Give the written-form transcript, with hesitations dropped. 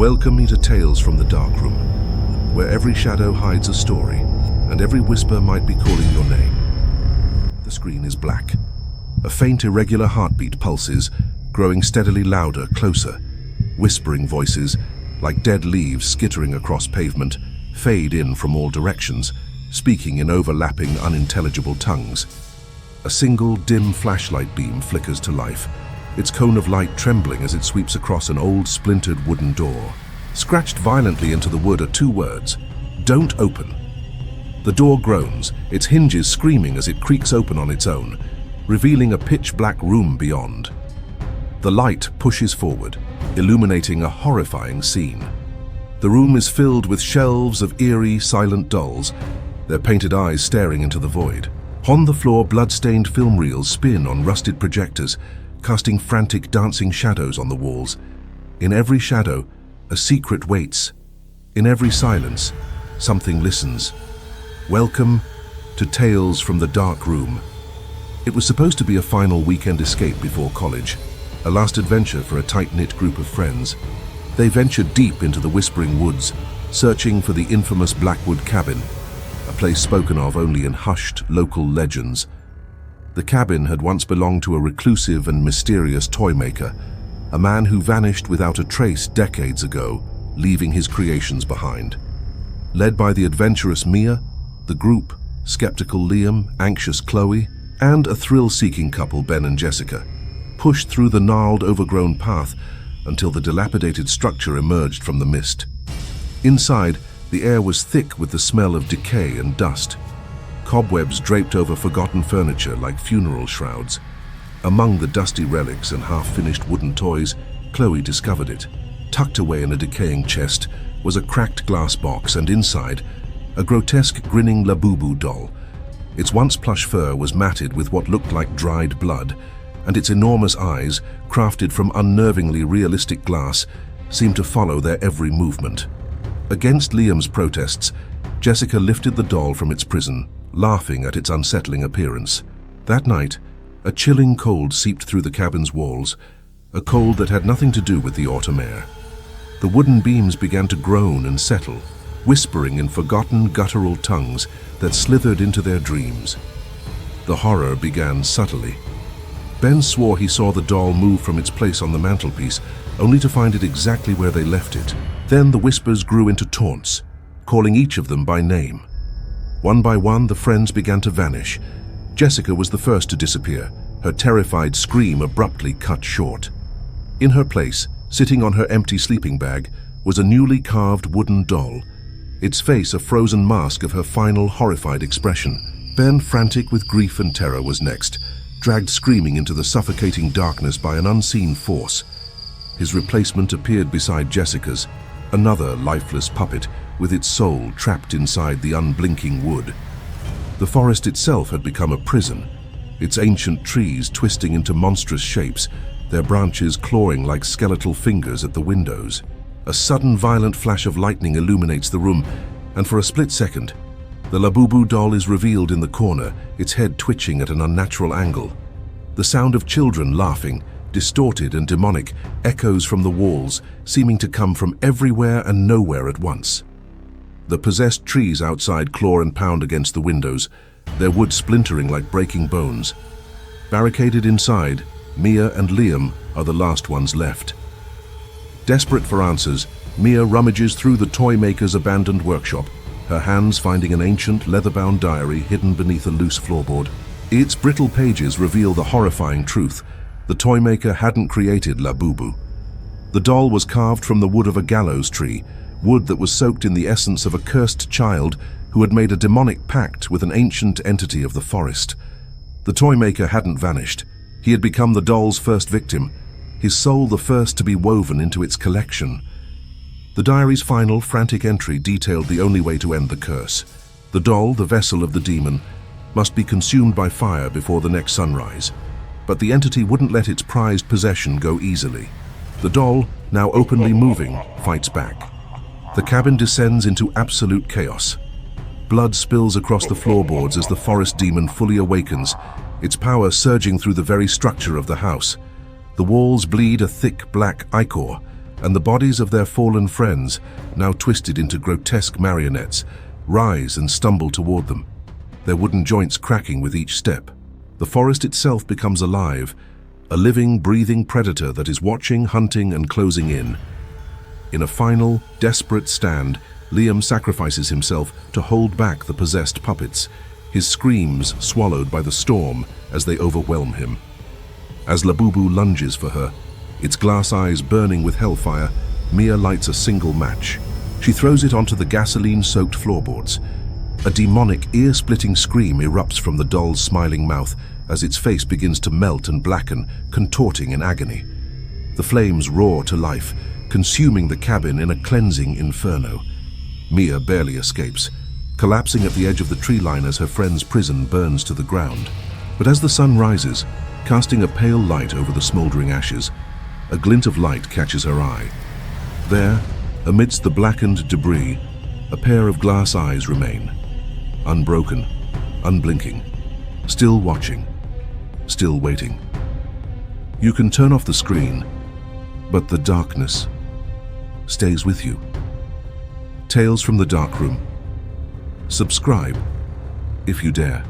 Welcome me to Tales from the Dark Room, where every shadow hides a story, and every whisper might be calling your name. The screen is black. A faint, irregular heartbeat pulses, growing steadily louder, closer. Whispering voices, like dead leaves skittering across pavement, fade in from all directions, speaking in overlapping, unintelligible tongues. A single, dim flashlight beam flickers to life, its cone of light trembling as it sweeps across an old, splintered wooden door. Scratched violently into the wood are two words: "Don't open." The door groans, its hinges screaming as it creaks open on its own, revealing a pitch-black room beyond. The light pushes forward, illuminating a horrifying scene. The room is filled with shelves of eerie, silent dolls, their painted eyes staring into the void. On the floor, blood-stained film reels spin on rusted projectors, casting frantic, dancing shadows on the walls. In every shadow, a secret waits. In every silence, something listens. Welcome to Tales from the Dark Room. It was supposed to be a final weekend escape before college, a last adventure for a tight-knit group of friends. They ventured deep into the whispering woods, searching for the infamous Blackwood Cabin, a place spoken of only in hushed local legends. The cabin had once belonged to a reclusive and mysterious toy maker, a man who vanished without a trace decades ago, leaving his creations behind. Led by the adventurous Mia, the group, skeptical Liam, anxious Chloe, and a thrill-seeking couple, Ben and Jessica, pushed through the gnarled, overgrown path until the dilapidated structure emerged from the mist. Inside, the air was thick with the smell of decay and dust. Cobwebs draped over forgotten furniture like funeral shrouds. Among the dusty relics and half-finished wooden toys, Chloe discovered it. Tucked away in a decaying chest was a cracked glass box, and inside, a grotesque, grinning Labubu doll. Its once plush fur was matted with what looked like dried blood, and its enormous eyes, crafted from unnervingly realistic glass, seemed to follow their every movement. Against Liam's protests, Jessica lifted the doll from its prison, laughing at its unsettling appearance. That night, a chilling cold seeped through the cabin's walls, a cold that had nothing to do with the autumn air. The wooden beams began to groan and settle, whispering in forgotten guttural tongues that slithered into their dreams. The horror began subtly. Ben swore he saw the doll move from its place on the mantelpiece, only to find it exactly where they left it. Then the whispers grew into taunts, calling each of them by name. One by one, the friends began to vanish. Jessica was the first to disappear, her terrified scream abruptly cut short. In her place, sitting on her empty sleeping bag, was a newly carved wooden doll, its face a frozen mask of her final horrified expression. Ben, frantic with grief and terror, was next, dragged screaming into the suffocating darkness by an unseen force. His replacement appeared beside Jessica's, another lifeless puppet with its soul trapped inside the unblinking wood. The forest itself had become a prison, its ancient trees twisting into monstrous shapes, their branches clawing like skeletal fingers at the windows. A sudden violent flash of lightning illuminates the room, and for a split second, the Labubu doll is revealed in the corner, its head twitching at an unnatural angle. The sound of children laughing, distorted and demonic, echoes from the walls, seeming to come from everywhere and nowhere at once. The possessed trees outside claw and pound against the windows, their wood splintering like breaking bones. Barricaded inside, Mia and Liam are the last ones left. Desperate for answers, Mia rummages through the toy maker's abandoned workshop, her hands finding an ancient, leather-bound diary hidden beneath a loose floorboard. Its brittle pages reveal the horrifying truth: the toy maker hadn't created Labubu. The doll was carved from the wood of a gallows tree, wood that was soaked in the essence of a cursed child who had made a demonic pact with an ancient entity of the forest. The toy maker hadn't vanished. He had become the doll's first victim, his soul the first to be woven into its collection. The diary's final, frantic entry detailed the only way to end the curse. The doll, the vessel of the demon, must be consumed by fire before the next sunrise. But the entity wouldn't let its prized possession go easily. The doll, now openly moving, fights back. The cabin descends into absolute chaos. Blood spills across the floorboards as the forest demon fully awakens, its power surging through the very structure of the house. The walls bleed a thick black ichor, and the bodies of their fallen friends, now twisted into grotesque marionettes, rise and stumble toward them, their wooden joints cracking with each step. The forest itself becomes alive, a living, breathing predator that is watching, hunting, and closing in. In a final, desperate stand, Liam sacrifices himself to hold back the possessed puppets, his screams swallowed by the storm as they overwhelm him. As Labubu lunges for her, its glass eyes burning with hellfire, Mia lights a single match. She throws it onto the gasoline-soaked floorboards. A demonic, ear-splitting scream erupts from the doll's smiling mouth as its face begins to melt and blacken, contorting in agony. The flames roar to life, consuming the cabin in a cleansing inferno. Mia barely escapes, collapsing at the edge of the tree line as her friend's prison burns to the ground. But as the sun rises, casting a pale light over the smoldering ashes, a glint of light catches her eye. There, amidst the blackened debris, a pair of glass eyes remain, unbroken, unblinking, still watching, still waiting. You can turn off the screen, but the darkness stays with you. Tales from the Dark Room. Subscribe if you dare.